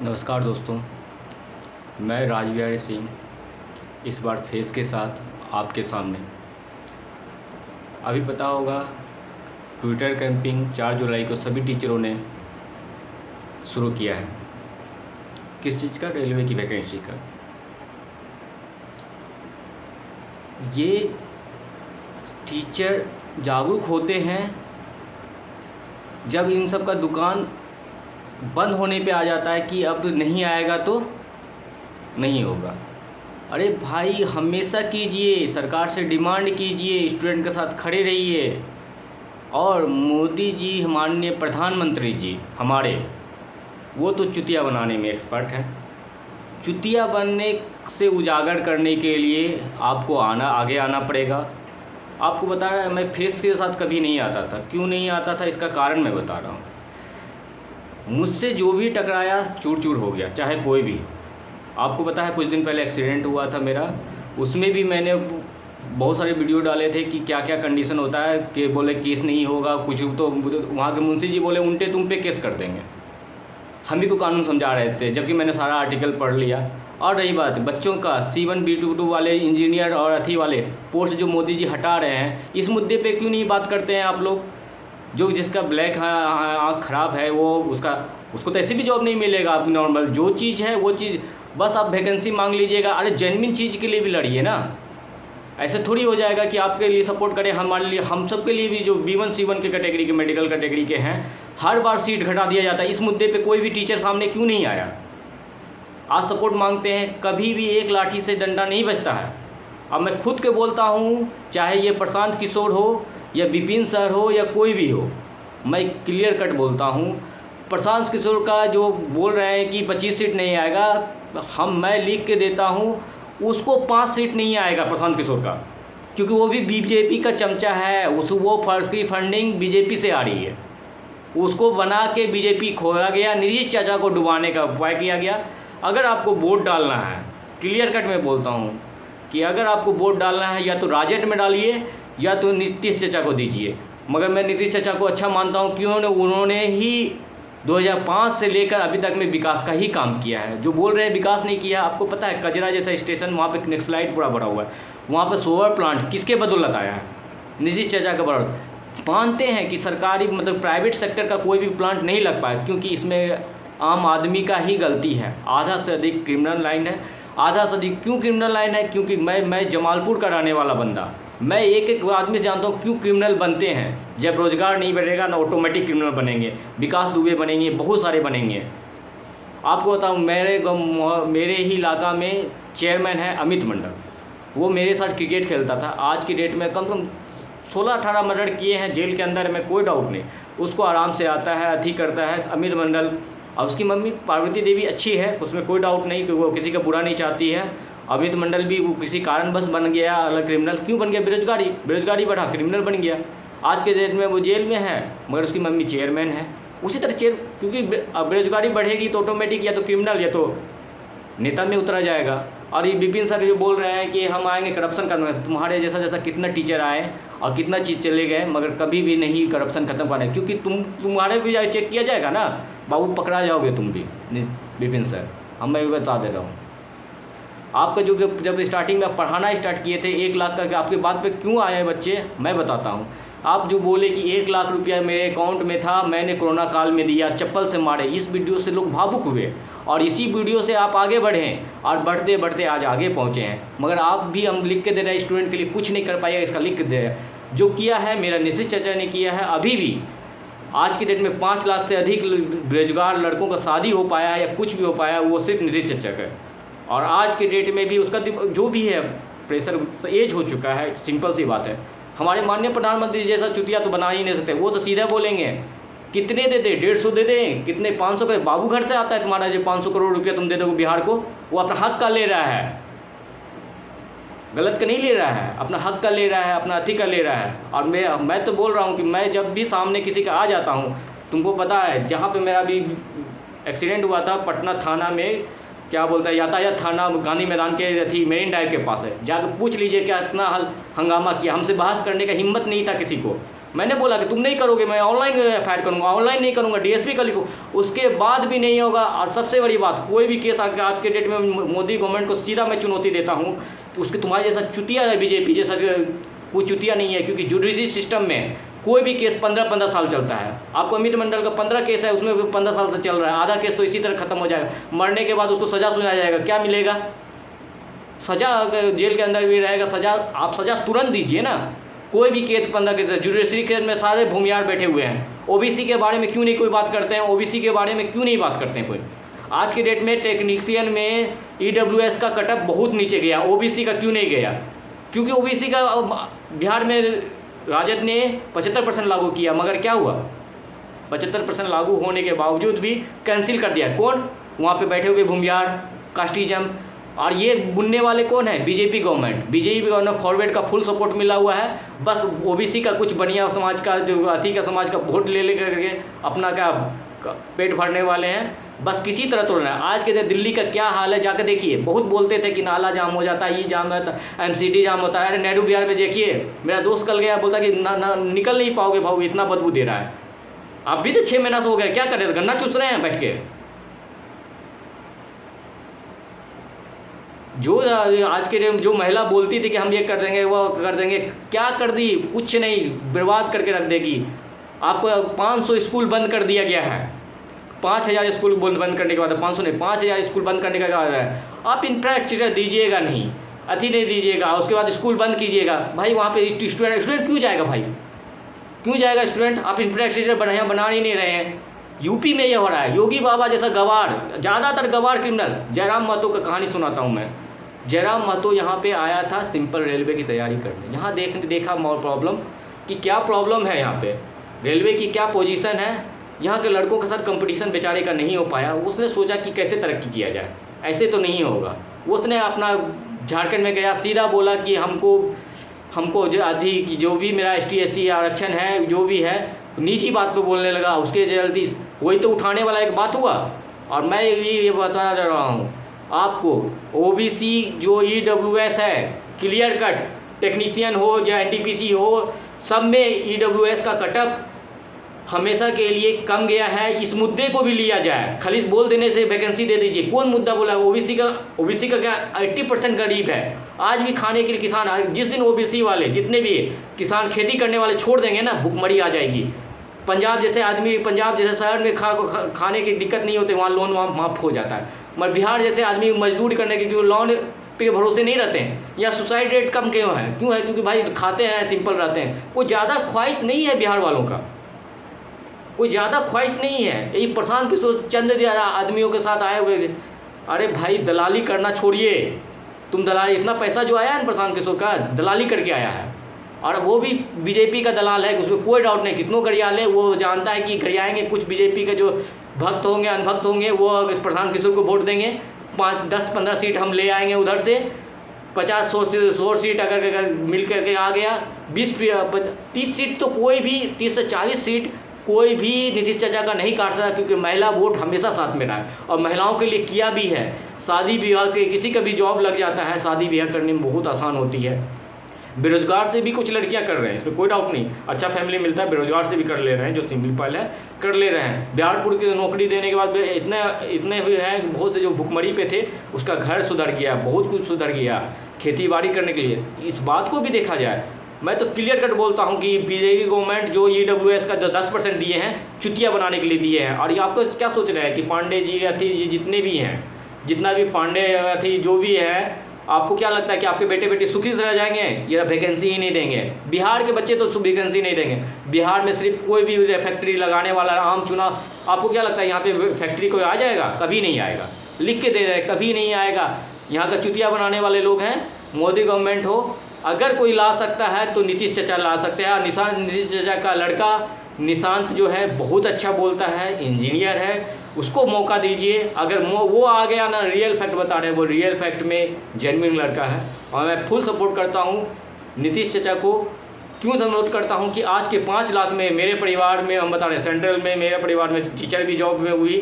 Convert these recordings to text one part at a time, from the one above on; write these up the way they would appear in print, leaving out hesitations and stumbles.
नमस्कार दोस्तों, मैं राजबिहारी सिंह इस बार फेस के साथ आपके सामने। अभी पता होगा ट्विटर कैंपिंग 4 जुलाई को सभी टीचरों ने शुरू किया है। किस चीज़ का? रेलवे की वैकेंसी का। ये टीचर जागरूक होते हैं जब इन सब का दुकान बंद होने पे आ जाता है कि अब नहीं आएगा तो नहीं होगा। अरे भाई, हमेशा कीजिए, सरकार से डिमांड कीजिए, स्टूडेंट के साथ खड़े रहिए। और मोदी जी, माननीय प्रधानमंत्री जी हमारे, वो तो चुतिया बनाने में एक्सपर्ट हैं। चुतिया बनने से उजागर करने के लिए आपको आगे आना पड़ेगा। आपको बता रहा है, मैं फेस के साथ कभी नहीं आता था। क्यों नहीं आता था, इसका कारण मैं बता रहा हूँ। मुझसे जो भी टकराया चूर चूर हो गया, चाहे कोई भी। आपको पता है कुछ दिन पहले एक्सीडेंट हुआ था मेरा, उसमें भी मैंने बहुत सारे वीडियो डाले थे कि क्या क्या कंडीशन होता है। कि बोले केस नहीं होगा, कुछ तो वहाँ के मुंशी जी बोले उल्टे तुम पे केस कर देंगे। हम ही को कानून समझा रहे थे, जबकि मैंने सारा आर्टिकल पढ़ लिया। और रही बात बच्चों का C1 B22 वाले इंजीनियर और अथी वाले पोस्ट जो मोदी जी हटा रहे हैं, इस मुद्दे पे क्यों नहीं बात करते हैं आप लोग? जो जिसका ब्लैक आँख ख़राब है वो उसको तो ऐसे भी जॉब नहीं मिलेगा। आप नॉर्मल जो चीज़ है वो चीज़, बस आप वैकेंसी मांग लीजिएगा। अरे जेन्युइन चीज़ के लिए भी लड़िए ना। ऐसे थोड़ी हो जाएगा कि आपके लिए सपोर्ट करें, हमारे लिए, हम सब के लिए भी जो B1 C1 के कैटेगरी के, मेडिकल कैटेगरी के हैं, हर बार सीट घटा दिया जाता है। इस मुद्दे पे कोई भी टीचर सामने क्यों नहीं आया? आज सपोर्ट मांगते हैं, कभी भी एक लाठी से डंडा नहीं बचता है। अब मैं खुद के बोलता हूँ, चाहे ये प्रशांत किशोर हो या विपिन सर हो या कोई भी हो, मैं क्लियर कट बोलता हूँ। प्रशांत किशोर का जो बोल रहे हैं कि 25 सीट नहीं आएगा, मैं लिख के देता हूँ, उसको 5 सीट नहीं आएगा प्रशांत किशोर का, क्योंकि वो भी बीजेपी का चमचा है। वो फर्स्ट की फंडिंग बीजेपी से आ रही है। उसको बना के बीजेपी खोया गया, नीतीश चाचा को डुबाने का उपाय किया गया। अगर आपको वोट डालना है, क्लियर कट में बोलता हूँ कि अगर आपको वोट डालना है, या तो राजद में डालिए या तो नीतीश चाचा को दीजिए। मगर मैं नीतीश चाचा को अच्छा मानता हूँ कि उन्होंने ही 2005 से लेकर अभी तक में विकास का ही काम किया है। जो बोल रहे हैं विकास नहीं किया, आपको पता है कजरा जैसा स्टेशन वहाँ पे नेक्सलाइट पूरा भरा हुआ है, वहाँ पे सोलर प्लांट किसके बदौलत आया है? नीतीश चाचा का बदौलत। मानते हैं कि सरकारी मतलब प्राइवेट सेक्टर का कोई भी प्लांट नहीं लग पाया, क्योंकि इसमें आम आदमी का ही गलती है। आधा से अधिक क्रिमिनल लाइन है। आधा से अधिक क्यों क्रिमिनल लाइन है? क्योंकि मैं जमालपुर का रहने वाला बंदा, मैं एक एक आदमी से जानता हूँ क्यों क्रिमिनल बनते हैं। जब रोजगार नहीं बढ़ेगा ना, ऑटोमेटिक क्रिमिनल बनेंगे। विकास दुबे बनेंगे, बहुत सारे बनेंगे। आपको बताऊँ, मेरे ही इलाका में चेयरमैन है अमित मंडल। वो मेरे साथ क्रिकेट खेलता था। आज की डेट में कम से कम 16-18 मर्डर किए हैं जेल के अंदर में, कोई डाउट नहीं। उसको आराम से आता है, अथी करता है अमित मंडल। और उसकी मम्मी पार्वती देवी अच्छी है, उसमें कोई डाउट नहीं कि वो किसी का बुरा नहीं चाहती है। अमित मंडल भी वो किसी कारणवश बन गया अलग क्रिमिनल। क्यों बन गया? बेरोजगारी बढ़ा, क्रिमिनल बन गया। आज के डेट में वो जेल में है, मगर उसकी मम्मी चेयरमैन है। उसी तरह क्योंकि बेरोजगारी बढ़ेगी तो ऑटोमेटिक या तो क्रिमिनल या तो नेता में उतरा जाएगा। और ये विपिन सर जो बोल रहे हैं कि हम आएंगे करप्शन करने, तुम्हारे जैसा कितना टीचर आए और कितना चीज़ चले गए, मगर कभी भी नहीं करप्शन खत्म करना है। क्योंकि तुम्हारे भी चेक किया जाएगा ना, बाबू पकड़ा जाओगे तुम भी। विपिन सर, मैं भी बता दे रहा हूँ। आपका जो जब स्टार्टिंग में आप पढ़ाना स्टार्ट किए थे 1 लाख का, आपके बात पे क्यों आए बच्चे, मैं बताता हूँ। आप जो बोले कि 1 लाख रुपया मेरे अकाउंट में था, मैंने कोरोना काल में दिया, चप्पल से मारे, इस वीडियो से लोग भावुक हुए और इसी वीडियो से आप आगे बढ़े और बढ़ते बढ़ते आज आगे पहुँचे हैं। मगर आप भी, हम लिख के दे रहे हैं स्टूडेंट के लिए, कुछ नहीं कर पाइएगा, इसका लिख के दे रहे हैं। जो किया है मेरा नीतीश चाचा ने किया है। अभी भी आज की डेट में 5 लाख से अधिक बेरोजगार लड़कों का शादी हो पाया है या कुछ भी हो पाया है, वो सिर्फ नीतीश चाचा का। और आज के डेट में भी उसका जो भी है प्रेशर, एज हो चुका है, सिंपल सी बात है। हमारे माननीय प्रधानमंत्री जैसा चुतिया तो बना ही नहीं सकते। वो तो सीधा बोलेंगे कितने दे दे, 150 दे दें, कितने 500 का बाबू घर से आता है तुम्हारा जो 500 करोड़ रुपया तुम दे दोगे बिहार को। वो अपना हक का ले रहा है, गलत का नहीं ले रहा है, अपना हक का ले रहा है, अपना अति का ले रहा है। और मैं तो बोल रहा हूँ कि मैं जब भी सामने किसी का आ जाता हूँ, तुमको पता है जहाँ पे मेरा भी एक्सीडेंट हुआ था पटना थाना में, क्या बोलता है, यातायात थाना गांधी मैदान के थी मेरिन ड्राइव के पास है, जाकर पूछ लीजिए क्या इतना हंगामा किया। हमसे बहस करने का हिम्मत नहीं था किसी को। मैंने बोला कि तुम नहीं करोगे, मैं ऑनलाइन एफआईआर करूँगा, ऑनलाइन नहीं करूँगा, डीएसपी का लिखो। उसके बाद भी नहीं होगा। और सबसे बड़ी बात, कोई भी केस आज के डेट में मोदी गवर्नमेंट को सीधा मैं चुनौती देता हूँ कि उसके तुम्हारे जैसा चुतिया है बीजेपी जैसा, कोई चुतिया नहीं है। क्योंकि जुडिशरी सिस्टम में कोई भी केस 15-15 साल चलता है। आपको अमित मंडल का 15 केस है, उसमें 15 साल से चल रहा है। आधा केस तो इसी तरह खत्म हो जाएगा, मरने के बाद उसको सज़ा सुनाया जाएगा। क्या मिलेगा? सज़ा, जेल के अंदर भी रहेगा। सज़ा, आप सज़ा तुरंत दीजिए ना। कोई भी केस 15 केस, जुडिशरी केस में सारे भूमियार बैठे हुए हैं। ओबीसी के बारे में क्यों नहीं कोई बात करते हैं? ओबीसी के बारे में क्यों नहीं बात करते हैं कोई? आज के डेट में टेक्नीशियन में ईडब्ल्यूएस का कटअप बहुत नीचे गया, ओबीसी का क्यों नहीं गया? क्योंकि ओबीसी का बिहार में राजद ने 75% लागू किया, मगर क्या हुआ? 75% लागू होने के बावजूद भी कैंसिल कर दिया। कौन? वहाँ पे बैठे हुए भूमियार, कास्टिज्म। और ये बुनने वाले कौन है? BJP government. BJP government forward का फुल सपोर्ट मिला हुआ है। बस ओबीसी का कुछ बनिया समाज का, जो अति का समाज का वोट ले करके अपना क्या पेट भरने वाले हैं। बस किसी तरह तोड़ना है। आज के दिन दिल्ली का क्या हाल है जाकर देखिए। बहुत बोलते थे कि नाला जाम हो जाता है, ये जाम होता है, एमसीडी जाम होता है। अरे नेहरू बिहार में देखिए, मेरा दोस्त कल गया, बोलता कि ना निकल नहीं पाओगे भाऊ, इतना बदबू दे रहा है। अब भी तो 6 महीना से हो गया, क्या कर रहे थे? गन्ना चूस रहे हैं बैठ के। जो आज के डेट में जो महिला बोलती थी कि हम ये कर देंगे, वो कर देंगे, क्या कर दी? कुछ नहीं, बर्बाद करके रख देगी। आपको 500 स्कूल बंद कर दिया गया है। 5000 स्कूल बंद करने के बाद, 500 नहीं, 5000 स्कूल बंद करने का है। आप इंफ्रास्ट्रक्चर दीजिएगा नहीं, अति नहीं दीजिएगा, उसके बाद स्कूल बंद कीजिएगा। भाई वहाँ पे स्टूडेंट क्यों जाएगा? भाई क्यों जाएगा स्टूडेंट? आप इंफ्रास्ट्रक्चर बना ही नहीं रहे हैं। यूपी में ये हो रहा है। योगी बाबा जैसा गवार, ज़्यादातर गवार क्रिमिनल। जयराम महतो का कहानी सुनाता हूँ मैं। जयराम महतो यहाँ पे आया था सिंपल रेलवे की तैयारी करने। यहाँ देखा प्रॉब्लम कि क्या प्रॉब्लम है, यहाँ पे रेलवे की क्या पोजीशन है। यहाँ के लड़कों के साथ कंपटीशन बेचारे का नहीं हो पाया। उसने सोचा कि कैसे तरक्की किया जाए, ऐसे तो नहीं होगा। उसने अपना झारखंड में गया, सीधा बोला कि हमको जो भी मेरा ST SC आरक्षण है, जो भी है, निजी बात पे बोलने लगा। उसके जल्दी कोई तो उठाने वाला एक बात हुआ। और मैं ये बता रहा हूँ आपको, OBC जो EWS है, क्लियर कट, टेक्नीशियन हो या NTPC हो, सब में EWS का कटअप हमेशा के लिए कम गया है। इस मुद्दे को भी लिया जाए। खाली बोल देने से वैकेंसी दे दीजिए। कौन मुद्दा बोला? ओबीसी का क्या 80% गरीब है। आज भी खाने के लिए किसान, जिस दिन OBC वाले जितने भी किसान खेती करने वाले छोड़ देंगे ना, भुखमरी आ जाएगी। पंजाब जैसे शहर में खाने की दिक्कत नहीं होती, वहाँ लोन माफ़ हो जाता है। मगर बिहार जैसे आदमी मजदूरी करने के जो लोन पे भरोसे नहीं रहते हैं। या सुसाइड रेट कम क्यों है? क्योंकि भाई खाते हैं, सिंपल रहते हैं। कोई ज़्यादा ख्वाहिश नहीं है बिहार वालों का, कोई ज़्यादा ख्वाहिश नहीं है। यही प्रशांत किशोर चंद आदमियों के साथ आए हुए। अरे भाई दलाली करना छोड़िए। तुम दलाली, इतना पैसा जो आया है प्रशांत किशोर का, दलाली करके आया है। और वो भी बीजेपी का दलाल है, उसमें कोई डाउट नहीं। कितनों गरियाले, वो जानता है कि गरियाएंगे कुछ बीजेपी के जो भक्त होंगे, अनभक्त होंगे, वो प्रशांत किशोर को वोट देंगे। 5-10-15 सीट हम ले आएंगे उधर से। 50-100 सीट अगर मिल करके आ गया, 20-30 सीट तो कोई भी, 30 से 40 सीट कोई भी नीतीश चाचा का नहीं काट सकता। क्योंकि महिला वोट हमेशा साथ में रहा है और महिलाओं के लिए किया भी है। शादी ब्याह के किसी का भी जॉब लग जाता है, शादी ब्याह करने में बहुत आसान होती है। बेरोजगार से भी कुछ लड़कियां कर रहे हैं, इसमें कोई डाउट नहीं। अच्छा फैमिली मिलता है, बेरोजगार से भी कर ले रहे हैं, जो सिंपल है कर ले रहे हैं। बिहारपुर की नौकरी देने के बाद इतने भी हैं, बहुत से जो भुखमरी पे थे उसका घर सुधर गया, बहुत कुछ सुधर गया खेती बाड़ी करने के लिए। इस बात को भी देखा जाए, मैं तो क्लियर कट बोलता हूँ कि बीजेपी गवर्नमेंट जो EWS का जो 10% दिए हैं, चुतिया बनाने के लिए दिए हैं। और ये आपको क्या सोच रहे हैं कि पांडे जी अथी जी जितने भी हैं, जितना भी पांडे अथी जो भी है, आपको क्या लगता है कि आपके बेटे बेटी सुखी से रह जाएंगे? ये वैकेंसी ही नहीं देंगे। बिहार के बच्चे तो वैकेंसी नहीं देंगे। बिहार में सिर्फ कोई भी फैक्ट्री लगाने वाला आम चुनाव, आपको क्या लगता है यहाँ पे फैक्ट्री कोई आ जाएगा? कभी नहीं आएगा। लिख के दे रहे हैं, कभी नहीं आएगा। यहाँ का चुतिया बनाने वाले लोग हैं। मोदी गवर्नमेंट हो, अगर कोई ला सकता है तो नीतीश चाचा ला सकते हैं। नीतीश चाचा का लड़का निशांत जो है बहुत अच्छा बोलता है, इंजीनियर है, उसको मौका दीजिए। अगर वो आ गया ना, रियल फैक्ट बता रहे हैं, वो रियल फैक्ट में जेन्युइन लड़का है। और मैं फुल सपोर्ट करता हूँ नीतीश चाचा को। क्यों सपोर्ट करता हूँ कि आज के 5 लाख में मेरे परिवार में, हम बता रहे हैं सेंट्रल में मेरे परिवार में टीचर भी जॉब में हुई,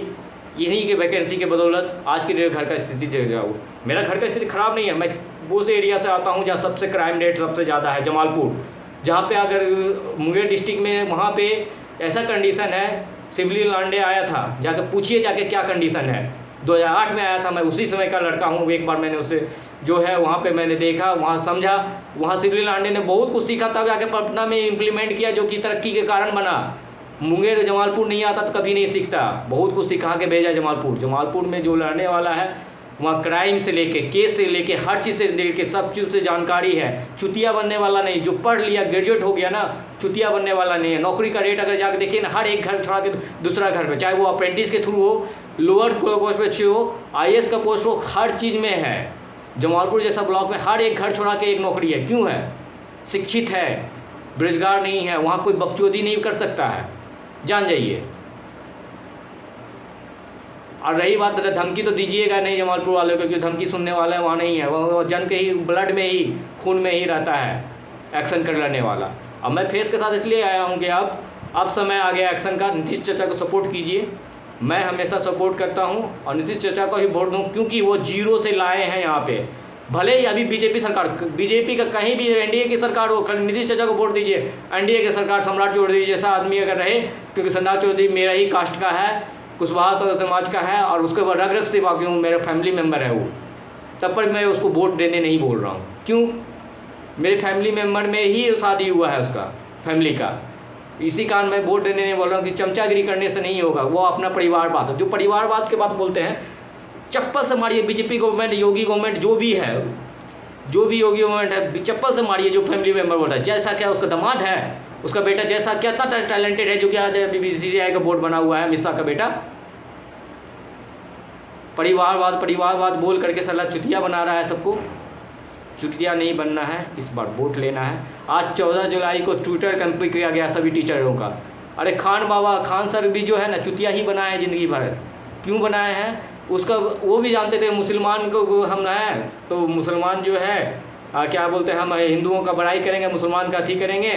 इन्हीं के वैकेंसी के बदौलत आज के घर का स्थिति जाऊँ। मेरा घर का स्थिति ख़राब नहीं है। मैं उस एरिया से आता हूँ जहाँ सबसे क्राइम रेट सबसे ज़्यादा है, जमालपुर। जहाँ पे अगर मुंगेर डिस्ट्रिक्ट में वहाँ पे ऐसा कंडीशन है, शिवली लांडे आया था, जाकर पूछिए जाके क्या कंडीशन है। 2008 में आया था, मैं उसी समय का लड़का हूँ। एक बार मैंने उसे जो है वहाँ पे मैंने देखा, वहाँ समझा, वहाँ शिवली लांडे ने बहुत कुछ सीखा, तब जाके पटना में इम्प्लीमेंट किया, जो कि तरक्की के कारण बना। मुंगेर जमालपुर नहीं आता तो कभी नहीं सीखता, बहुत कुछ सिखा के भेजा जमालपुर में जो लड़ने वाला है वहाँ क्राइम से लेके केस से लेके हर चीज़ से लेके सब चीज़ से जानकारी है। चुतिया बनने वाला नहीं, जो पढ़ लिया ग्रेजुएट हो गया ना, चुतिया बनने वाला नहीं है। नौकरी का रेट अगर जाकर देखिए ना, हर एक घर छोड़ा के दूसरा घर पे, चाहे वो अप्रेंटिस के थ्रू हो, लोअर पोस्ट पे अच्छी हो, IAS का पोस्ट हो, हर चीज़ में है। जमालपुर जैसा ब्लॉक में हर एक घर छोड़ा के एक नौकरी है। क्यों है? शिक्षित है, बेरोजगार नहीं है, वहाँ कोई बकचोदी नहीं कर सकता है, जान जाइए। और रही बात धमकी, तो दीजिएगा नहीं जमालपुर वालों को, क्योंकि धमकी सुनने वाला है वहाँ नहीं है, वो जन के ही ब्लड में ही खून में ही रहता है एक्शन कर लेने वाला। अब मैं फेस के साथ इसलिए आया हूँ कि अब समय आ गया एक्शन का। नीतीश चाचा को सपोर्ट कीजिए, मैं हमेशा सपोर्ट करता हूँ और नीतीश चाचा को ही वोट दूँ, क्योंकि वो जीरो से लाए हैं यहाँ पे। भले ही अभी बीजेपी सरकार, बीजेपी का कहीं भी NDA की सरकार हो, नीतीश चाचा को वोट दीजिए। NDA की सरकार सम्राट चौधरी जैसा आदमी अगर रहे, क्योंकि सम्राट चौधरी मेरा ही कास्ट का है, कुशवाहा का समाज का है, और उसके बाद रग रग से बाकी हूँ, मेरा फैमिली मेम्बर है वो, तब पर मैं उसको वोट देने नहीं बोल रहा हूँ। क्यों? मेरे फैमिली मेम्बर में ही शादी हुआ है उसका, फैमिली का, इसी कारण मैं वोट देने नहीं बोल रहा हूँ कि चमचागिरी करने से नहीं होगा। वो अपना परिवारवाद, जो परिवारवाद के बात बोलते हैं, चप्पल से मारिए। बीजेपी गवर्नमेंट, योगी गवर्नमेंट, जो भी योगी गवर्नमेंट है, चप्पल से मारिए जो फैमिली मेम्बर बोलता है। जैसा क्या उसका दामाद है, उसका बेटा जैसा क्या था टैलेंटेड है, जो कि आज BCCI का बोर्ड बना हुआ है, अमित शाह का बेटा। परिवारवाद बोल करके साला चुतिया बना रहा है सबको। चुतिया नहीं बनना है, इस बार वोट लेना है। आज 14 जुलाई को ट्विटर कैंपेन किया गया सभी टीचरों का। अरे खान सर भी जो है ना, चुतिया ही बनाए हैं ज़िंदगी भर। क्यों बनाए हैं उसका वो भी जानते थे। मुसलमान को हम हैं तो मुसलमान जो है क्या बोलते हैं, हम हिंदुओं का बड़ाई करेंगे, मुसलमान का अथी करेंगे।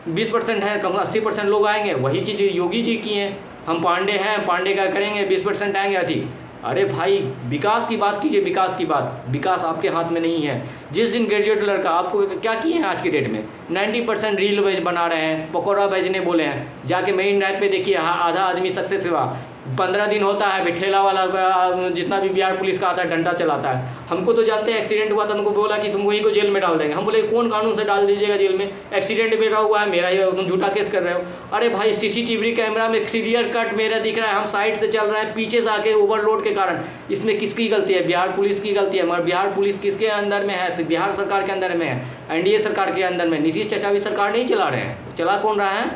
20% है, कम 80% लोग आएंगे। वही चीज़ योगी जी की है, हम पांडे हैं, पांडे का करेंगे, 20% आएंगे अथी। अरे भाई विकास की बात कीजिए, विकास की बात। विकास आपके हाथ में नहीं है। जिस दिन ग्रेजुएट लड़का आपको क्या किए हैं आज के डेट में, 90% रील वेज बना रहे हैं, पकौड़ा बेचने बोले हैं। जाके मेन ड्राइव पे देखिए, आधा आदमी सक्सेस हुआ। 15 दिन होता है, ठेला वाला जितना भी बिहार पुलिस का आता है डंडा चलाता है। हमको तो जानते हैं, एक्सीडेंट हुआ था, तुमको बोला कि तुम वही को जेल में डाल देंगे। हम बोले कौन कानून से डाल दीजिएगा जेल में, एक्सीडेंट मेरा हुआ है, मेरा ही तुम झूठा केस कर रहे हो। अरे भाई CCTV कैमरा में क्लियर कट मेरा दिख रहा है, हम साइड से चल रहे हैं, पीछे से आके ओवरलोड के कारण। इसमें किसकी गलती है? बिहार पुलिस की गलती है। मगर बिहार पुलिस किसके अंदर में है? तो बिहार सरकार के अंदर में है, NDA सरकार के अंदर में। नीतीश चाचा भी सरकार नहीं चला रहे हैं, चला कौन रहा है?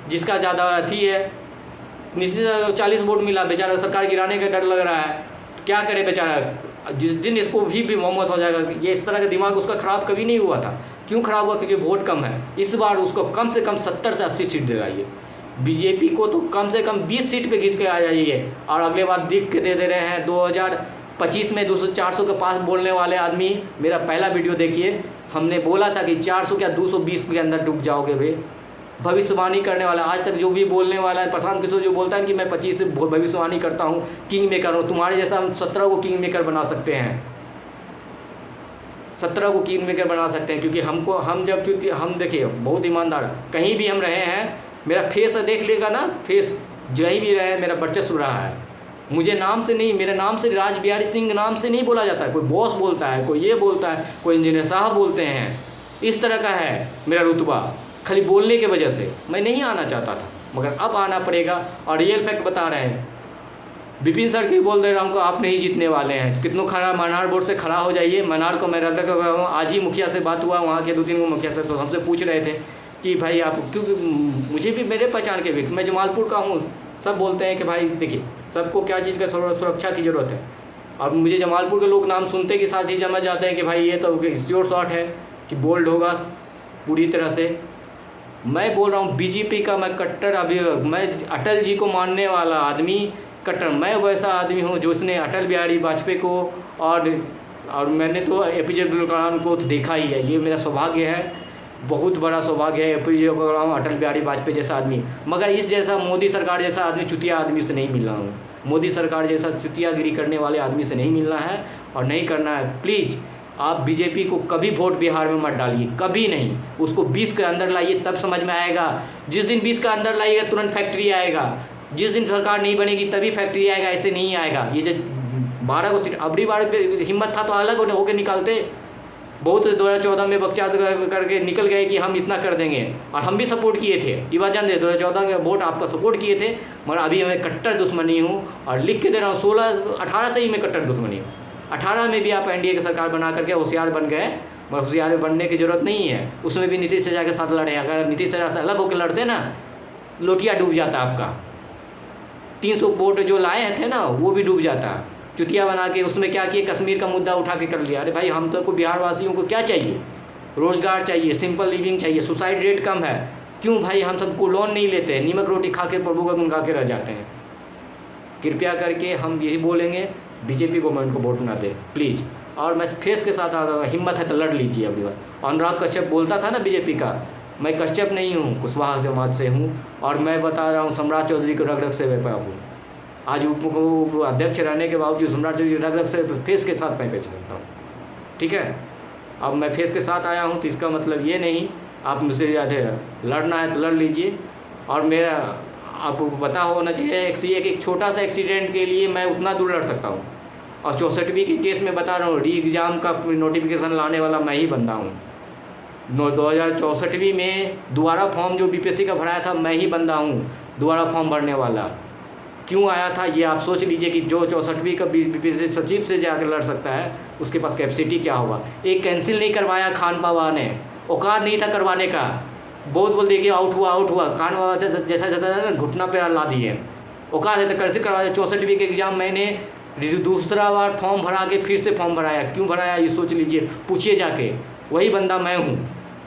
जिसका ज़्यादा अथी है, नीतीश 40 वोट मिला, बेचारा सरकार गिराने का डर लग रहा है, क्या करे बेचारा। जिस दिन इसको भी मोहम्मद हो जाएगा, ये इस तरह का दिमाग उसका ख़राब कभी नहीं हुआ था। क्यों ख़राब हुआ? क्योंकि वोट कम है। इस बार उसको कम से कम 70 से 80 सीट दिलाइए। बीजेपी को तो कम से कम 20 सीट पे खींच के आ जाइए। और अगले बार लिख के दे रहे हैं 2025 में 200-400 के पास बोलने वाले आदमी, मेरा पहला वीडियो देखिए, हमने बोला था कि 400 क्या 220 के अंदर डूब जाओगे वे। भविष्यवाणी करने वाला आज तक जो भी बोलने वाला है, प्रशांत किशोर जो बोलता है कि मैं 25 से भविष्यवाणी करता हूँ, किंग मेकर हूँ। तुम्हारे जैसा हम 17 को किंग मेकर बना सकते हैं, 17 को किंग मेकर बना सकते हैं। क्योंकि हम देखिए बहुत ईमानदार, कहीं भी हम रहे हैं, मेरा फेस देख लेगा ना, फेस जहीं भी रहे मेरा वर्चस्व रहा है। मुझे नाम से नहीं, मेरे नाम से राज बिहारी सिंह नाम से नहीं बोला जाता है। कोई बॉस बोलता है, कोई ये बोलता है, कोई इंजीनियर साहब बोलते हैं, इस तरह का है मेरा रुतबा। खाली बोलने के वजह से मैं नहीं आना चाहता था, मगर अब आना पड़ेगा। और रियल फैक्ट बता रहे हैं, विपिन सर की बोल दे रहा हूँ, आप नहीं जीतने वाले हैं। कितनों खड़ा मनार बोर्ड से खड़ा हो जाइए। मनार को मैं रद्द कर रहा हूँ। आज ही मुखिया से बात हुआ, वहाँ के 2-3 मुखिया से, तो हमसे पूछ रहे थे कि भाई आप, क्योंकि मुझे भी मेरे पहचान के भी, मैं जमालपुर का हूँ, सब बोलते हैं कि भाई देखिए सबको क्या चीज़ का सुरक्षा की ज़रूरत है। और मुझे जमालपुर के लोग नाम सुनते के साथ ही समझ जाते हैं कि भाई ये तो श्योर शॉट है कि बोल्ड होगा पूरी तरह से। मैं बोल रहा हूँ बीजेपी का मैं कट्टर अभिभावक, मैं अटल जी को मानने वाला आदमी कट्टर। मैं वैसा आदमी हूँ जो उसने अटल बिहारी वाजपेयी को और मैंने तो APJ अब्दुल कलाम को तो देखा ही है। ये मेरा सौभाग्य है, बहुत बड़ा सौभाग्य है। APJ अब्दुल कलाम, अटल बिहारी वाजपेयी जैसा आदमी। मगर इस जैसा मोदी सरकार जैसा आदमी, चुतिया आदमी से नहीं मिलना हूँ। मोदी सरकार जैसा चुतियागिरी करने वाले आदमी से नहीं मिलना है और नहीं करना है। प्लीज़ आप बीजेपी को कभी वोट बिहार में मत डालिए, कभी नहीं। उसको 20 के अंदर लाइए, तब समझ में आएगा। जिस दिन 20 का अंदर लाइएगा तुरंत फैक्ट्री आएगा, जिस दिन सरकार नहीं बनेगी तभी फैक्ट्री आएगा, ऐसे नहीं आएगा। ये जो 12 को सीट अबरी बार पे हिम्मत था तो अलग होकर निकालते। बहुत 2014 में बकचात करके निकल गए कि हम इतना कर देंगे, और हम भी सपोर्ट किए थे। ये बात जान दे, 2014 में वोट आपका सपोर्ट किए थे, मगर अभी मैं कट्टर दुश्मनी हूँ और लिख के दे रहा हूँ। 16-18 से ही मैं कट्टर दुश्मनी हूँ। 18 में भी आप एनडीए की सरकार बना करके होशियार बन गए, मगर होशियार बनने की जरूरत नहीं है। उसमें भी नीतीश सजा के साथ लड़े। अगर नीतीश सजा से अलग होकर लड़ते ना, लोटिया डूब जाता आपका। 300 वोट जो लाए थे ना वो भी डूब जाता। चुतिया बना के उसमें क्या किए, कश्मीर का मुद्दा उठा के कर लिया। अरे भाई, हम सबको बिहार वासियों को क्या चाहिए? रोज़गार चाहिए, सिंपल लिविंग चाहिए, सुसाइड रेट कम है। क्यों भाई हम सबको लोन नहीं लेते हैं? नीमक रोटी खा के प्रभु का गुण गा के रह जाते हैं। कृपया करके हम यही बोलेंगे, बीजेपी गवर्नमेंट को वोट ना दे प्लीज़। और मैं फेस के साथ आता हूँ, हिम्मत है तो लड़ लीजिए अगली बार। अनुराग कश्यप बोलता था ना बीजेपी का, मैं कश्यप नहीं हूँ, कुशवाहा जमात से हूँ। और मैं बता रहा हूँ, सम्राट चौधरी को रग रग से बेपा हूँ। आज उप अध्यक्ष रहने के बावजूद सम्राट चौधरी रग रग से फेस के साथ मैं पेश करता हूँ। ठीक है, अब मैं फेस के साथ आया हूँ तो इसका मतलब ये नहीं आप मुझसे ज़्यादा लड़ना है तो लड़ लीजिए। और मेरा आपको पता होना चाहिए, एक छोटा सा एक्सीडेंट के लिए मैं उतना दूर लड़ सकता हूँ। और 64वीं के केस में बता रहा हूँ, री एग्ज़ाम का नोटिफिकेशन लाने वाला मैं ही बंदा हूँ। 2064वीं में दोबारा फॉर्म जो बीपीएससी का भराया था, मैं ही बंदा हूँ दोबारा फॉर्म भरने वाला। क्यों आया था ये आप सोच लीजिए कि जो 64वीं का बीपीएससी सचिव से जाकर लड़ सकता है, उसके पास कैपेसिटी क्या होगा। एक कैंसिल नहीं करवाया खान बाबा ने, औकात नहीं था करवाने का। बहुत बोल दिए कि आउट हुआ। खान बाबा जैसा जैसा घुटना पे ला दिए। औकात है तो कैंसिल करवा दिया। 64वीं के एग्ज़ाम मैंने दूसरा बार फॉर्म भरा के फिर से फॉर्म भराया। क्यों भराया ये सोच लीजिए, पूछिए जाके। वही बंदा मैं हूँ,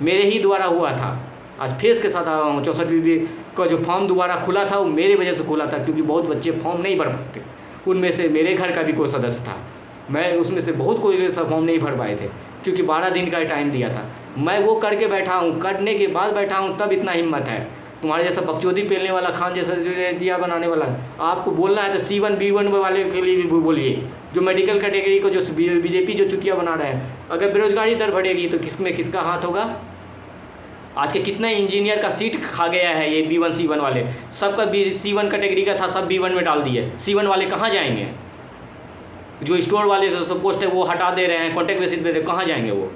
मेरे ही द्वारा हुआ था। आज फेस के साथ आया हूँ। 64वीं का जो फॉर्म दोबारा खुला था वो मेरी वजह से खुला था, क्योंकि बहुत बच्चे फॉर्म नहीं भर पाते। उनमें से मेरे घर का भी कोई सदस्य था। मैं उसमें से बहुत कोई फॉर्म नहीं भर पाए थे, क्योंकि 12 दिन का टाइम दिया था। मैं वो करके बैठा हूँ, करने के बाद बैठा हूँ, तब इतना हिम्मत है। तुम्हारे जैसा बकचोदी पेलने वाला, खान जैसा दिया बनाने वाला, आपको बोलना है तो C1 B1 वाले के लिए भी बोलिए। जो मेडिकल कैटेगरी को जो बीजेपी जो चुतिया बना रहे हैं, अगर बेरोजगारी दर बढ़ेगी तो किसमें किसका हाथ होगा? आज के कितना इंजीनियर का सीट खा गया है ये B1 C1 वाले। सबका C1 कैटेगरी का था, सब B1 में डाल दिए। C1 वाले कहाँ जाएंगे? जो स्टोर वाले तो पोस्ट है वो हटा दे रहे हैं, कॉन्ट्रैक्ट बेसिस पे, कहाँ जाएंगे वो?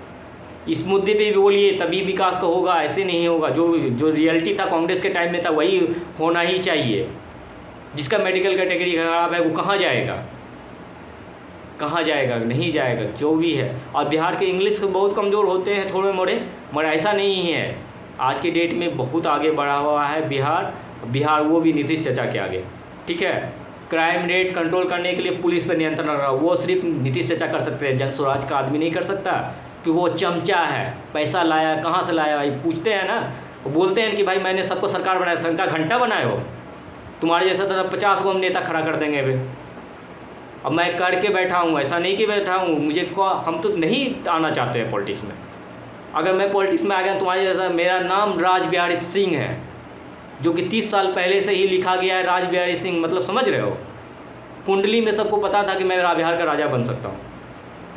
इस मुद्दे पे भी बोलिए, तभी विकास का होगा, ऐसे नहीं होगा। जो रियलिटी था कांग्रेस के टाइम में था वही होना ही चाहिए। जिसका मेडिकल कैटेगरी खराब है वो कहाँ जाएगा? कहाँ जाएगा? नहीं जाएगा, जो भी है। और बिहार के इंग्लिश बहुत कमज़ोर होते हैं थोड़े मोड़े, मगर ऐसा नहीं है। आज की डेट में बहुत आगे बढ़ा हुआ है बिहार, वो भी नीतीश चाचा के आगे। ठीक है, क्राइम रेट कंट्रोल करने के लिए पुलिस पर नियंत्रण रहा, वो सिर्फ नीतीश चाचा कर सकते हैं। जन स्वराज का आदमी नहीं कर सकता, कि वो चमचा है। पैसा लाया कहाँ से लाया भाई पूछते हैं ना, बोलते हैं कि भाई मैंने सबको सरकार बनाया, सरकार घंटा बनाए हो। तुम्हारे जैसा तो 50 को हम नेता खड़ा कर देंगे फिर। अब मैं करके बैठा हूँ, ऐसा नहीं कि बैठा हूँ। हम तो नहीं आना चाहते हैं पॉलिटिक्स में। अगर मैं पॉलिटिक्स में आ गया तुम्हारे जैसा, मेरा नाम राज बिहारी सिंह है, जो कि 30 साल पहले से ही लिखा गया है राज बिहारी सिंह। मतलब समझ रहे हो, कुंडली में सबको पता था कि मैं बिहार का राजा बन सकता हूँ।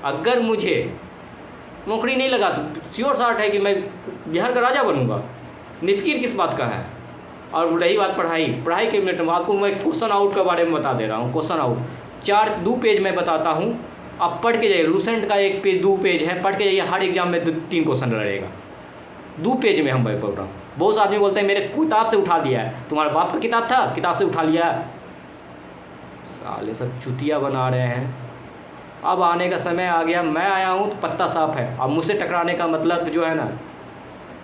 अगर मुझे नौकरी नहीं लगा तो श्योर शॉट है कि मैं बिहार का राजा बनूंगा। निफिकिर किस बात का है? और रही बात पढ़ाई के मिनट में आपको मैं क्वेश्चन आउट के बारे में बता दे रहा हूँ। क्वेश्चन आउट 2 पेज में बताता हूँ, आप पढ़ के जाइए। लूसेंट का 1 पेज 2 पेज है, पढ़ के जाइए। हर एग्जाम में 3 क्वेश्चन लड़ेगा। 2 पेज में हम पढ़ रहा हूँ। बहुत से आदमी बोलते हैं मेरे किताब से उठा दिया है। तुम्हारे बाप का किताब था, किताब से उठा लिया। साले सब चुतिया बना रहे हैं। अब आने का समय आ गया। मैं आया हूँ तो पत्ता साफ है। अब मुझसे टकराने का मतलब जो है ना,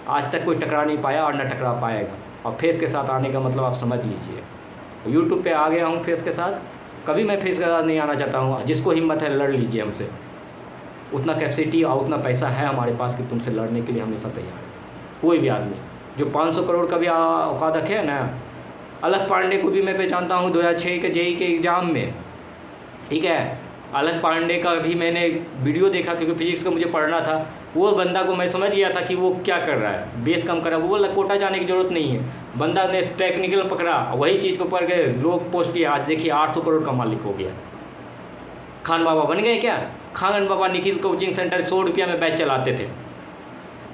आज तक कोई टकरा नहीं पाया और न टकरा पाएगा। और फेस के साथ आने का मतलब आप समझ लीजिए। यूट्यूब पे आ गया हूँ फेस के साथ, कभी मैं फेस के साथ नहीं आना चाहता हूँ। जिसको हिम्मत है लड़ लीजिए हमसे। उतना कैपेसिटी और उतना पैसा है हमारे पास कि तुमसे लड़ने के लिए हमेशा तैयार है। कोई भी आदमी जो 500 करोड़ का भी औकात रखे है ना। अलग पांडे को भी मैं पहचानता हूँ 2006 के जेईई के एग्ज़ाम में। ठीक है, अलग पांडे का भी मैंने वीडियो देखा, क्योंकि फिजिक्स का मुझे पढ़ना था। वो बंदा को मैं समझ गया था कि वो क्या कर रहा है, बेस कम कर रहा है। वो बोला कोटा जाने की ज़रूरत नहीं है। बंदा ने टेक्निकल पकड़ा, वही चीज़ को पढ़ के लोग पोस्ट किया। आज देखिए 800 करोड़ का मालिक हो गया। खान बाबा बन गए क्या? खान बाबा निखिल कोचिंग सेंटर 100 रुपया में बैच चलाते थे,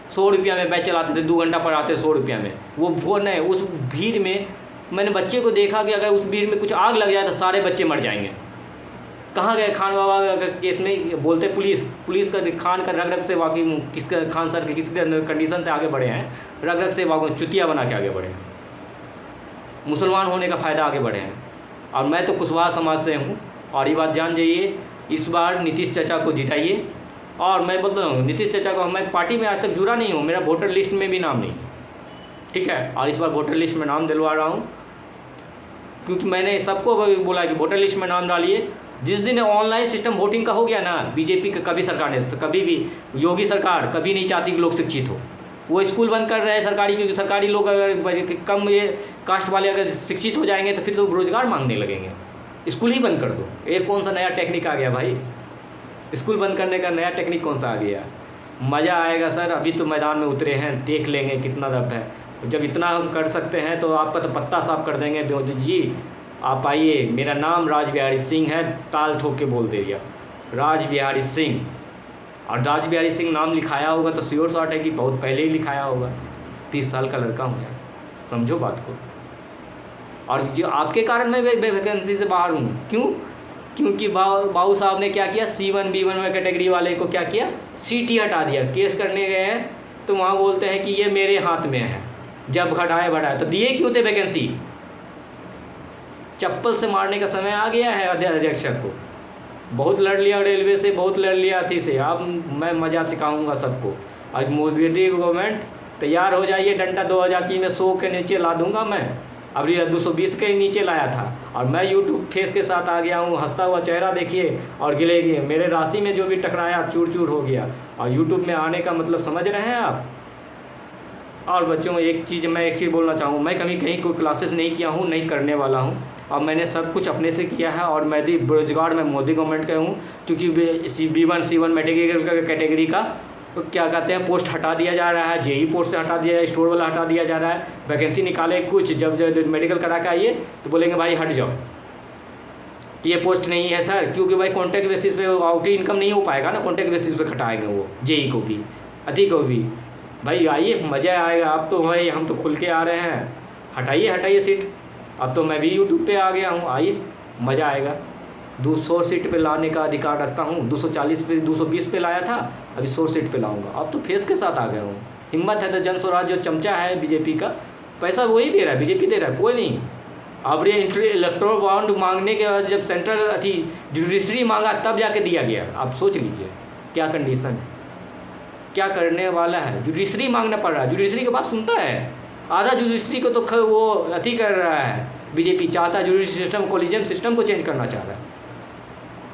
100 रुपया में बैच चलाते थे, 2 घंटा पढ़ाते 100 रुपया में। वो नहीं, उस भीड़ में मैंने बच्चे को देखा कि अगर उस भीड़ में कुछ आग लग जाए तो सारे बच्चे मर जाएंगे। कहाँ गए खान बाबा का केस में? बोलते पुलिस का खान का रग रग से वाकई किसका खान सर के किसके कंडीशन से आगे बढ़े हैं, रग रग से वाकई चुतिया बना के आगे बढ़े हैं, मुसलमान होने का फ़ायदा आगे बढ़े हैं। और मैं तो कुशवाहा समाज से हूँ और ये बात जान जाइए, इस बार नीतीश चाचा को जिताइए। और मैं बोलता हूँ नीतीश चाचा को, मैं पार्टी में आज तक जुड़ा नहीं हूँ, मेरा वोटर लिस्ट में भी नाम नहीं, ठीक है। और इस बार वोटर लिस्ट में नाम दिलवा रहा हूँ, क्योंकि मैंने सबको बोला कि वोटर लिस्ट में नाम डालिए। जिस दिन ऑनलाइन सिस्टम वोटिंग का हो गया ना, बीजेपी का कभी सरकार ने, कभी भी योगी सरकार कभी नहीं चाहती कि लोग शिक्षित हो। वो स्कूल बंद कर रहे हैं सरकारी, क्योंकि सरकारी लोग अगर कम ये कास्ट वाले अगर शिक्षित हो जाएंगे तो फिर तो रोजगार मांगने लगेंगे। स्कूल ही बंद कर दो। ये कौन सा नया टेक्निक आ गया भाई? स्कूल बंद करने का नया टेक्निक कौन सा आ गया? मज़ा आएगा सर, अभी तो मैदान में उतरे हैं, देख लेंगे कितना दम है। जब इतना हम कर सकते हैं तो आपका तो पत्ता साफ कर देंगे। मोदी जी आप आइए, मेरा नाम राज बिहारी सिंह है, ताल ठोक के बोल दे दिया, राज बिहारी सिंह। और राज बिहारी सिंह नाम लिखाया होगा तो श्योर शॉट है कि बहुत पहले ही लिखाया होगा। 30 साल का लड़का हूँ यार, समझो बात को। और जो आपके कारण मैं वैकेंसी से बाहर हूँ, क्यों? क्योंकि बाबू साहब ने क्या किया, C1 B1 में कैटेगरी वाले को क्या किया, सीट ही हटा दिया। केस करने गए हैं तो वहाँ बोलते हैं कि ये मेरे हाथ में है, जब घटाए बढ़ाए तो दिए क्यों थे वैकेंसी? चप्पल से मारने का समय आ गया है अध्यक्ष को। बहुत लड़ लिया रेलवे से, बहुत लड़ लिया अथी से, अब मैं मज़ा सिखाऊंगा सबको। आज मोदी गवर्नमेंट तैयार हो जाइए, डंडा 2003 में 100 के नीचे ला दूंगा मैं। अब ये 220 के नीचे लाया था और मैं यूट्यूब फेस के साथ आ गया हूँ। हंसता हुआ चेहरा देखिए और गिले गए, मेरे राशि में जो भी टकराया चूर चूर हो गया। और यूट्यूब में आने का मतलब समझ रहे हैं आप? और बच्चों एक चीज़ बोलना चाहूँ, मैं कभी कहीं कोई क्लासेस नहीं किया हूँ, नहीं करने वाला हूँ। और मैंने सब कुछ अपने से किया है। और मैं भी बेरोजगार मैं मोदी गवर्नमेंट का हूँ, क्योंकि B1 C1 मेडिकल कैटेगरी का तो क्या कहते हैं पोस्ट हटा दिया जा रहा है, JEE पोस्ट से हटा दिया, स्टोर वाला हटा दिया जा रहा है। वैकेंसी निकाले कुछ, जब मेडिकल करा के आइए तो बोलेंगे भाई हट जाओ, कि ये पोस्ट नहीं है सर, क्योंकि भाई कॉन्ट्रैक्ट बेसिस पे आउट इनकम नहीं हो पाएगा ना, कॉन्ट्रैक्ट बेसिस पे हटाएंगे वो JEE को भी, अति को भी। भाई आइए, मज़ा आएगा। अब तो भाई हम तो खुल के आ रहे हैं, हटाइए सीट। अब तो मैं भी यूट्यूब पे आ गया हूँ, आइए मज़ा आएगा। 200 सीट पे लाने का अधिकार रखता हूँ। 240 पे 220 पे लाया था, अभी 100 सीट पे लाऊंगा। अब तो फेस के साथ आ गया हूँ। हिम्मत है तो जन स्वराज जो चमचा है बीजेपी का, पैसा वही दे रहा है, बीजेपी दे रहा है, कोई नहीं। अब ये इलेक्टोरल बॉन्ड मांगने के बाद जब सेंट्रल अथी जुडिशरी मांगा तब जाके दिया गया। आप सोच लीजिए क्या कंडीशन है, क्या करने वाला है। जुडिशरी मांगना पड़ रहा है, जुडिशरी की बात सुनता है। आधा जुडिशरी को तो वो अथी कर रहा है, बीजेपी चाहता है जुडिशरी सिस्टम, कोलिजन सिस्टम को चेंज करना चाह रहा है।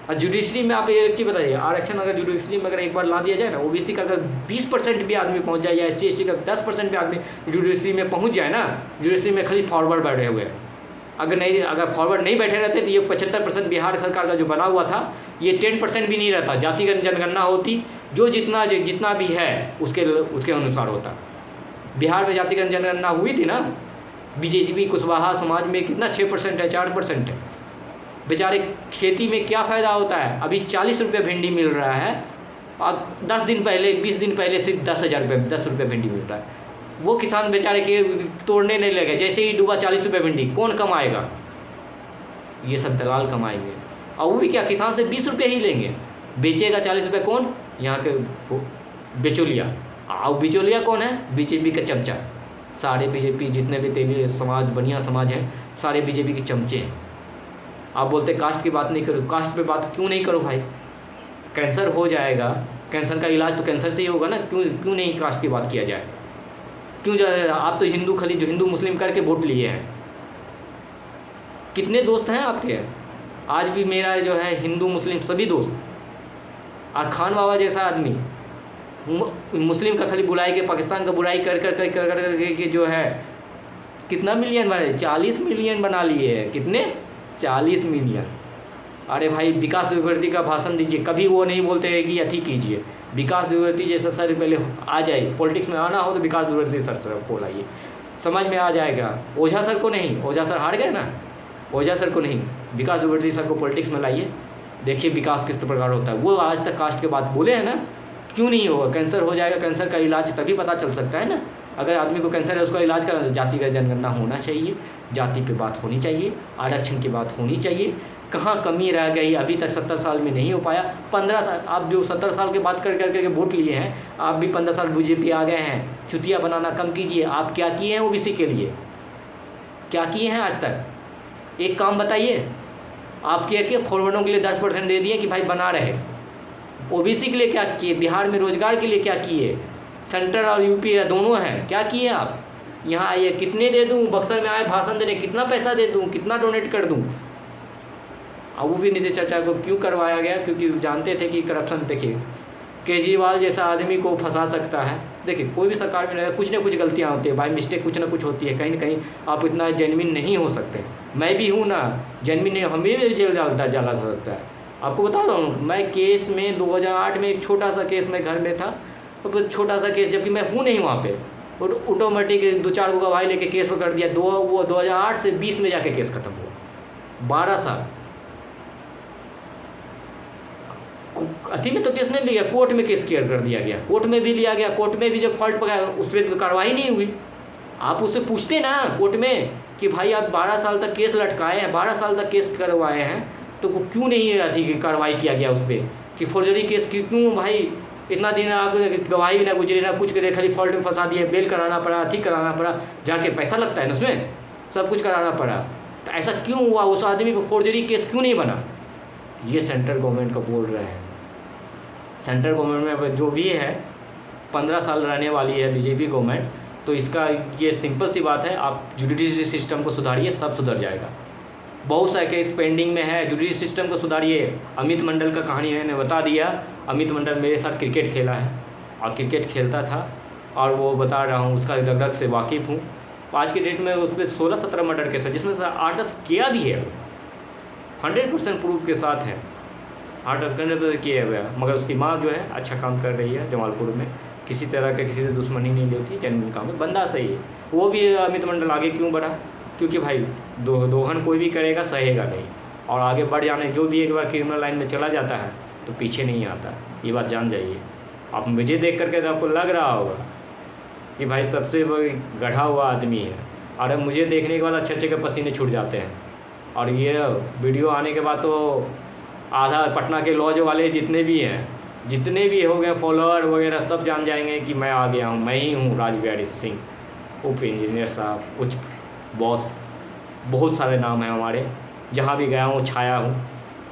और जुडिशरी में आप एक चीज़ बताइए, आरक्षण अगर जुडिशरी में अगर एक बार ला दिया जाए ना, OBC का अगर 20% भी आदमी पहुंच जाए, या SC/ST का 10% भी आदमी जुडिशरी में पहुंच जाए ना, जुडिशरी में खाली फॉरवर्ड बैठे हुए हैं। अगर फॉरवर्ड नहीं बैठे रहते तो ये 75% बिहार सरकार का जो बना हुआ था, ये 10% भी नहीं रहता। जातिगत जनगणना होती, जो जितना भी है उसके अनुसार होता। बिहार में जातिगत जनगणना हुई थी ना, बीजेपी कुशवाहा समाज में कितना 6% है, 4% है। बेचारे खेती में क्या फ़ायदा होता है? अभी 40 रुपये भिंडी मिल रहा है और 10 दिन पहले 20 दिन पहले सिर्फ 10 रुपये भिंडी मिल रहा है। वो किसान बेचारे के तोड़ने नहीं लगे, जैसे ही डूबा 40 रुपये भिंडी, कौन कमाएगा? ये सब दलाल कमाएंगे। और वो भी क्या, किसान से 20 रुपये ही लेंगे, बेचेगा 40 रुपये कौन? यहाँ के बिचौलिया। और बिचौलिया कौन है? बीजेपी का चमचा। सारे बीजेपी जितने भी तेली समाज, बढ़िया समाज हैं, सारे बीजेपी के चमचे हैं। आप बोलते कास्ट की बात नहीं करो, कास्ट पे बात क्यों नहीं करो भाई? कैंसर हो जाएगा, कैंसर का इलाज तो कैंसर से ही होगा ना, क्यों नहीं कास्ट की बात किया जाए? क्यों आप तो हिंदू, खाली जो हिंदू मुस्लिम करके वोट लिए हैं। कितने दोस्त हैं आपके? आज भी मेरा जो है हिंदू मुस्लिम सभी दोस्त। और खान बाबा जैसा आदमी मुस्लिम का खाली बुराई के, पाकिस्तान का बुराई कर के जो है कितना मिलियन बने, 40 मिलियन बना लिए हैं। कितने? 40 मिलियन। अरे भाई विकास द्विवेदी का भाषण दीजिए, कभी वो नहीं बोलते हैं कि अथी कीजिए। विकास द्विवेदी जैसा सर पहले आ जाए, पॉलिटिक्स में आना हो तो विकास द्विवेदी सर को लाइए, समझ में आ जाएगा। ओझा सर को नहीं, ओझा सर हार गए ना, ओझा सर को नहीं, विकास द्विवेदी सर को पॉलिटिक्स में लाइए, देखिए विकास किस प्रकार होता है। वो आज तक कास्ट के बात बोले हैं ना, क्यों नहीं होगा? कैंसर हो जाएगा, कैंसर का इलाज तभी पता चल सकता है ना। अगर आदमी को कैंसर है उसका इलाज कराना तो जाति का जनगणना होना चाहिए, जाति पे बात होनी चाहिए, आरक्षण की बात होनी चाहिए। कहाँ कमी रह गई अभी तक? 70 साल में नहीं हो पाया। 15 साल आप जो 70 साल के बात कर करके वोट लिए हैं, आप भी 15 साल बीजेपी आ गए हैं। चुतिया बनाना कम कीजिए। आप क्या किए हैं ओबीसी के लिए? क्या किए हैं आज तक? एक काम बताइए। आप क्या किए? फॉरवर्डों के लिए 10% दे दिए कि भाई बना रहे। ओबीसी के लिए क्या किए? बिहार में रोजगार के लिए क्या किए? सेंटर और यूपी दोनों हैं, क्या किए आप? यहाँ आइए, कितने दे दूँ? बक्सर में आए भाषण देने, कितना पैसा दे दूँ, कितना डोनेट कर दूँ? अब वो भी नीतीश चाचा को क्यों करवाया गया? क्योंकि जानते थे कि करप्शन, देखिए केजरीवाल जैसा आदमी को फंसा सकता है। देखिए कोई भी सरकार में रहेगा, कुछ ना कुछ गलतियाँ होती है, बाई मिस्टेक कुछ ना कुछ होती है। कहीं ना कहीं आप इतना जेन्युइन नहीं हो सकते। मैं भी हूँ ना जेन्युइन, नहीं, हमें भी जेल जाला सकता है। आपको बता रहा हूँ, मैं केस में 2008 में एक छोटा सा केस में घर में था, तो छोटा सा केस, जबकि मैं हूँ नहीं वहाँ पे, और ऑटोमेटिक 2-4 को गवाही लेके केस कर दिया। वो 2008 से 20 में जाके केस खत्म हुआ। 12 साल अति में तो केस नहीं लिया, कोर्ट में केस क्लियर कर दिया गया। कोर्ट में भी लिया गया, कोर्ट में भी जब फॉल्ट पकड़ा उस पर कार्रवाई नहीं हुई। आप उससे पूछते ना कोर्ट में कि भाई आप 12 साल तक केस लटकाए हैं, 12 साल तक केस करवाए हैं, तो वो क्यों नहीं अधिक कार्रवाई किया गया उस पर कि फौर्जरी केस क्यों भाई इतना दिन आप गवाही भी ना गुजरे ना कुछ करे, खाली फॉल्ट में फंसा दिए, बेल कराना पड़ा, ठीक कराना पड़ा, जाके पैसा लगता है ना उसमें, सब कुछ कराना पड़ा। तो ऐसा क्यों हुआ? उस आदमी पर फौर्जरी केस क्यों नहीं बना? ये सेंट्रल गवर्नमेंट का बोल रहे हैं। सेंट्रल गवर्नमेंट में जो भी है 15 साल रहने वाली है बीजेपी गवर्नमेंट, तो इसका ये सिंपल सी बात है, आप जुडिशरी सिस्टम को सुधारिए, सब सुधर जाएगा। बहुत सारे केस पेंडिंग में है, जुडिशरी सिस्टम को सुधारिए। अमित मंडल का कहानी मैंने बता दिया। अमित मंडल मेरे साथ क्रिकेट खेला है और क्रिकेट खेलता था, और वो बता रहा हूँ उसका रग से वाकिफ़ हूँ। आज की डेट में उस पर 16-17 मर्डर केस है, जिसमें से 8-10 किया भी है, 100% प्रूफ के साथ है। 8 करने तो किया हुआ है, मगर उसकी माँ जो है अच्छा काम कर रही है जमालपुर में, किसी तरह का किसी से दुश्मनी नहीं लेती, जेन्युइन काम है, बंदा सही है। वो भी अमित मंडल आगे क्यों बढ़ा? क्योंकि भाई दोहन कोई भी करेगा सहेगा नहीं, और आगे बढ़ जाने, जो भी एक बार क्रिमिनल लाइन में चला जाता है तो पीछे नहीं आता, ये बात जान जाइए। आप मुझे देख करके तो आपको लग रहा होगा कि भाई सबसे गढ़ा हुआ आदमी है, और अब मुझे देखने के बाद अच्छे के पसीने छूट जाते हैं। और ये वीडियो आने के बाद तो आधा पटना के लॉज वाले जितने भी हैं, जितने भी हो गए फॉलोअर वगैरह, सब जान जाएंगे कि मैं आ गया हूँ, मैं ही हूँ राज बिहारी सिंह, उप इंजीनियर साहब, उच्च बॉस, बहुत सारे नाम हैं हमारे। जहाँ भी गया हूँ छाया हूँ।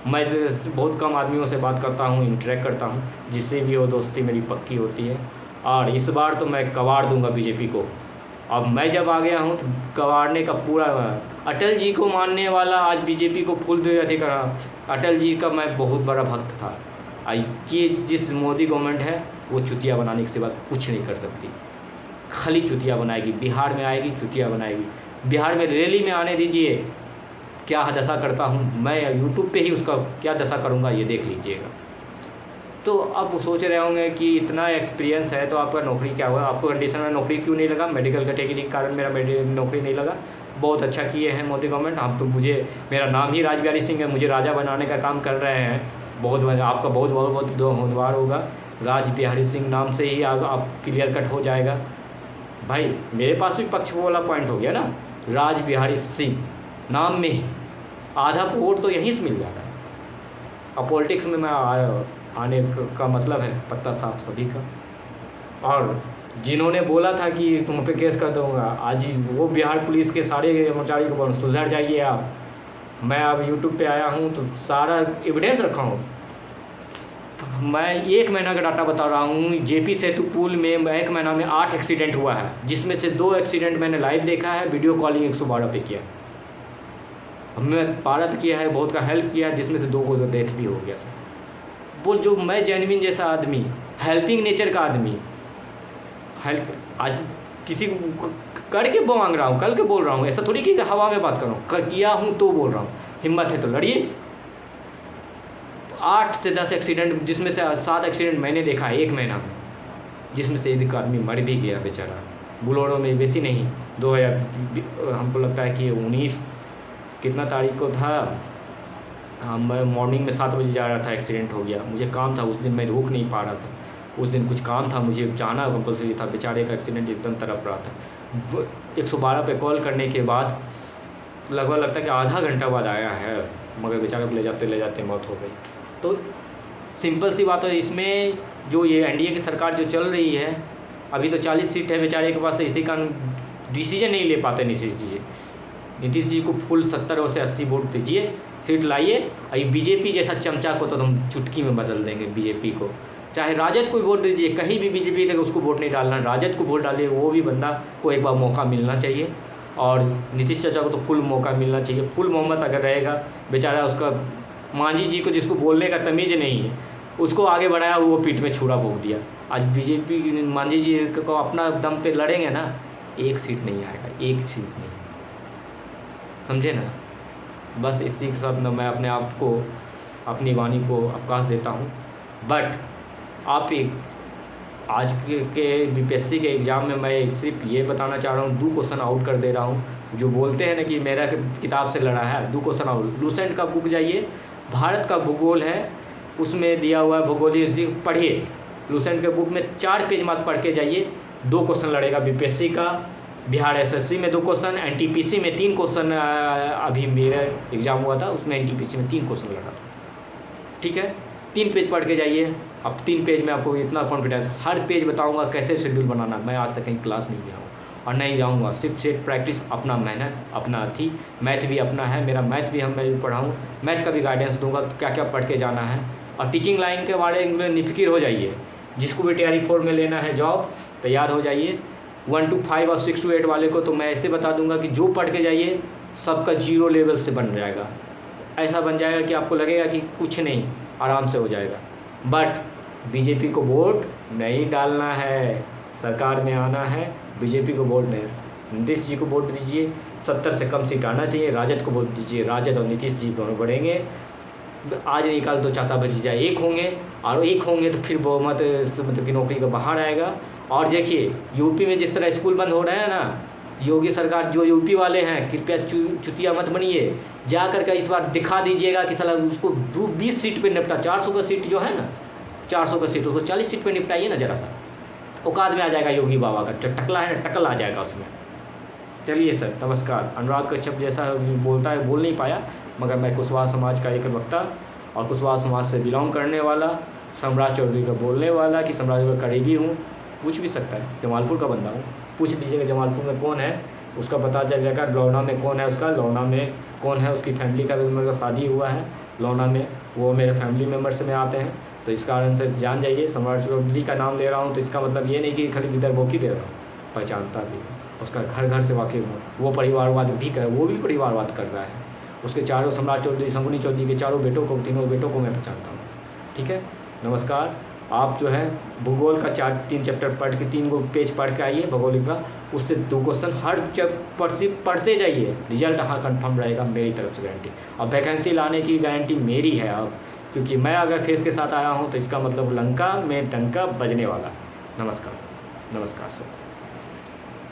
मैं बहुत कम आदमियों से बात करता हूँ, इंटरेक्ट करता हूँ, जिससे भी वो दोस्ती मेरी पक्की होती है। और इस बार तो मैं कबाड़ दूंगा बीजेपी को। अब मैं जब आ गया हूँ तो कबाड़ने का पूरा, अटल जी को मानने वाला आज बीजेपी को फुल दे अधिकार। अटल जी का मैं बहुत बड़ा भक्त था। ये जिस मोदी गवर्नमेंट है वो चुतिया बनाने के सिवा कुछ नहीं कर सकती, खाली चुतिया बनाएगी। बिहार में आएगी चुतिया बनाएगी। बिहार में रैली में आने दीजिए, क्या दशा करता हूँ मैं, यूट्यूब पे ही उसका क्या दशा करूँगा ये देख लीजिएगा। तो अब वो सोच रहे होंगे कि इतना एक्सपीरियंस है तो आपका नौकरी क्या हुआ, आपको कंडीशन में नौकरी क्यों नहीं लगा? मेडिकल कैटेगरी के कारण मेरा नौकरी नहीं लगा। बहुत अच्छा किए हैं मोदी गवर्नमेंट। आप तो मेरा नाम ही राज बिहारी सिंह है, मुझे राजा बनाने का काम कर रहे हैं। आपका बहुत बहुत बहुत धन्यवाद होगा। राज बिहारी सिंह नाम से ही आप क्लियर कट हो जाएगा। भाई मेरे पास भी पक्ष वाला पॉइंट हो गया ना, राज बिहारी सिंह नाम में ही आधा वोट तो यहीं से मिल जाता है। अब पॉलिटिक्स में मैं आने का मतलब है पत्ता साफ सभी का। और जिन्होंने बोला था कि तुम पे केस कर दूँगा, आज ही वो बिहार पुलिस के सारे कर्मचारी को सुधर जाइए आप। मैं अब यूट्यूब पे आया हूँ तो सारा एविडेंस रखा हूँ। मैं 1 महीना का डाटा बता रहा हूँ। जेपी सेतु पुल में 1 महीना में 8 एक्सीडेंट हुआ है, जिसमें से 2 एक्सीडेंट मैंने लाइव देखा है, वीडियो कॉलिंग 112 पे किया। मैं 12 पे किया है, बहुत का हेल्प किया, जिसमें से 2 को तो डेथ भी हो गया सर। वो जो मैं जेन्युइन जैसा आदमी, हेल्पिंग नेचर का आदमी, हेल्प आज किसी को करके मांग रहा हूँ, कल के बोल रहा हूँ, ऐसा थोड़ी कि हवा में बात कर रहा हूँ, किया हूँ तो बोल रहा हूँ। हिम्मत है तो लड़िए। 8 से 10 एक्सीडेंट, जिसमें से 7 एक्सीडेंट मैंने देखा है 1 महीना में, जिसमें से एक आदमी मर भी गया बेचारा। बुलोरो में बेसी नहीं, 2000 हमको लगता है कि 19 कितना तारीख को था, हाँ, मैं मॉर्निंग में 7 बजे जा रहा था, एक्सीडेंट हो गया। मुझे काम था उस दिन, मैं रोक नहीं पा रहा था। उस दिन कुछ काम था, मुझे जाना कंपलसरी था। बेचारे का एक्सीडेंट एकदम तड़प रहा था। 112 पे कॉल करने के बाद लगभग लगता है कि आधा घंटा बाद आया है, मगर बेचारे को ले जाते मौत हो गई। तो सिंपल सी बात है इसमें, जो ये एनडीए की सरकार जो चल रही है, अभी तो 40 सीट है बेचारे के पास, तो इसी कारण डिसीजन नहीं ले पाते नीतीश जी को फुल 70 और से 80 वोट दीजिए, सीट लाइए। और बीजेपी जैसा चमचा को तो हम चुटकी में बदल देंगे बीजेपी को। चाहे राजद को वोट दीजिए, कहीं भी बीजेपी तक उसको वोट नहीं डालना, राजद को वोट डालिए, वो भी बंदा को एक बार मौका मिलना चाहिए। और नीतीश चाचा को तो फुल मौका मिलना चाहिए। फुल मोहम्मद अगर रहेगा, बेचारा उसका मांझी जी को, जिसको बोलने का तमीज़ नहीं है, उसको आगे बढ़ाया, वो पीठ में छुरा भोंक दिया। आज बीजेपी मांझी जी को अपना दम पे लड़ेंगे ना, एक सीट नहीं आएगा, एक सीट नहीं, समझे ना। बस इसी के साथ ना मैं अपने आप को, अपनी वाणी को अवकाश देता हूँ। बट आप एक आज के बीपीएससी के एग्ज़ाम में मैं सिर्फ ये बताना चाह रहा हूँ, 2 क्वेश्चन आउट कर दे रहा हूँ। जो बोलते हैं ना कि मेरा किताब से लड़ा है, 2 क्वेश्चन आउट। लूसेंट का बुक जाइए, भारत का भूगोल है, उसमें दिया हुआ है भूगोल, पढ़िए। लूसेंट के बुक में 4 पेज मत पढ़ के जाइए, 2 क्वेश्चन लड़ेगा बीपीएससी का। बिहार एसएससी में 2 क्वेश्चन, एनटीपीसी में 3 क्वेश्चन। अभी मेरा एग्ज़ाम हुआ था, उसमें एनटीपीसी में 3 क्वेश्चन लड़ा था। ठीक है, 3 पेज पढ़ के जाइए। अब 3 पेज में आपको इतना कॉन्फिडेंस, हर पेज बताऊंगा कैसे शेड्यूल बनाना। मैं आज तक कहीं क्लास नहीं गया हूँ और नहीं जाऊँगा, सिर्फ प्रैक्टिस, अपना मेहनत, अपना थी। मैथ भी अपना है, मेरा मैथ भी मैं भी पढ़ाऊँ, मैथ का भी गाइडेंस दूंगा, क्या क्या पढ़ के जाना है। और टीचिंग लाइन के बारे में निफिकिर हो जाइए। जिसको भी तैयारी 4 में लेना है जॉब, तैयार हो जाइए। 1 to 5 और 6 to 8 वाले को तो मैं ऐसे बता दूंगा कि जो पढ़ के जाइए सबका 0 लेवल से बन जाएगा। ऐसा बन जाएगा कि आपको लगेगा कि कुछ नहीं, आराम से हो जाएगा। बट बीजेपी को वोट नहीं डालना है, सरकार में आना है, बीजेपी को वोट नहीं। नीतीश जी को वोट दीजिए, 70 से कम सीट आना चाहिए। राजद को वोट दीजिए, राजद और नीतीश जी दोनों बढ़ेंगे। आज नहीं कल तो चाचा भतीजा एक होंगे, और एक होंगे तो फिर बहुमत मतलब की नौकरी का बाहर आएगा। और देखिए यूपी में जिस तरह स्कूल बंद हो रहे हैं ना, योगी सरकार, जो यूपी वाले हैं, कृपया चुतिया मत बनिए, जा कर के इस बार दिखा दीजिएगा कि साला उसको 20 सीट पे निपटा। 400 का सीट जो है ना, 400 का सीट, उसको 40 सीट पे निपटाइए ना जरा सा, औकात में आ जाएगा योगी बाबा का। टकला है ना, टकल आ जाएगा उसमें। चलिए सर, नमस्कार। अनुराग कश्यप जैसा बोलता है, बोल नहीं पाया, मगर मैं कुशवाहा समाज का एक वक्ता और कुशवाहा समाज से बिलोंग करने वाला, सम्राट चौधरी का बोलने वाला, कि सम्राट का करीबी हूँ। पूछ भी सकता है, जमालपुर का बंदा हूँ, पूछ लीजिएगा जमालपुर में कौन है, उसका पता चल जाएगा। लौना में कौन है उसका, लौना में कौन है उसकी फैमिली का, मेरा शादी हुआ है लौना में, वो मेरे फैमिली मेम्बर्स में आते हैं। तो इस कारण से जान जाइए, सम्राट चौधरी का नाम ले रहा हूँ तो इसका मतलब ये नहीं कि खाली विदर्भों की दे रहा हूँ, पहचानता भी हूँ, उसका घर घर से वाकिफ हूँ। वो परिवारवाद भी कर, वो भी परिवारवाद कर रहा है। उसके चारों, सम्राट चौधरी, शंकुनी चौधरी के चारों बेटों को, तीनों बेटों को मैं पहचानता हूँ। ठीक है, नमस्कार। आप जो है भूगोल का 3 चैप्टर पढ़ के, 3 पेज पढ़ के आइए भूगोल का, उससे 2 क्वेश्चन हर पढ़ते जाइए। रिजल्ट हाँ कन्फर्म रहेगा, मेरी तरफ से गारंटी। और वैकेंसी लाने की गारंटी मेरी है अब, क्योंकि मैं अगर फेस के साथ आया हूँ तो इसका मतलब लंका में डंका बजने वाला है। नमस्कार, नमस्कार सर।